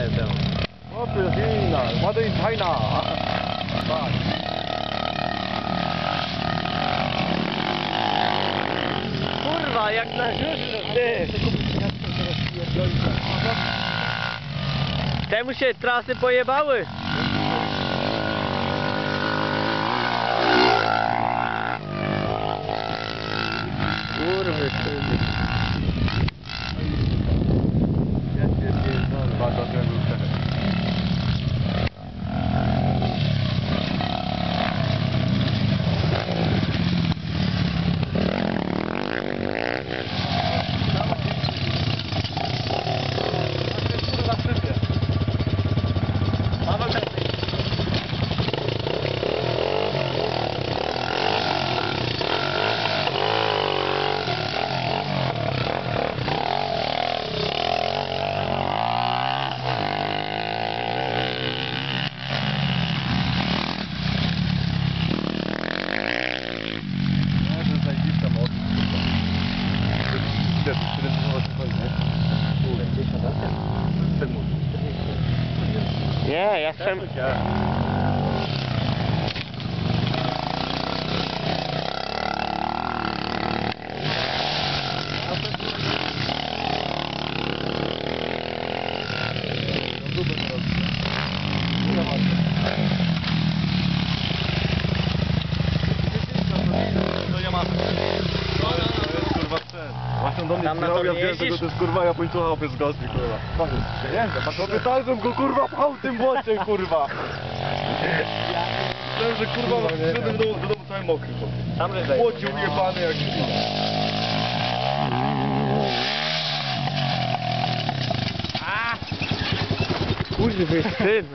strzelają teraz. O, to jest inna. Made in China. Tak. Kurwa, jak na żużlu, ty! Temu się trasy pojebały! Kurwy, syny. Bardzo był Nie, ja chcę... Tam na to ja nie wiem, tego jeździsz? to jest kurwa japończucha opie z gospi, kurwa. Pytałem go kurwa pchał tym błocie, kurwa. Myślałem, że kurwa przyszedłem do domu cały mokry. Tam że Błocie ujebany jak Kurwy, syn!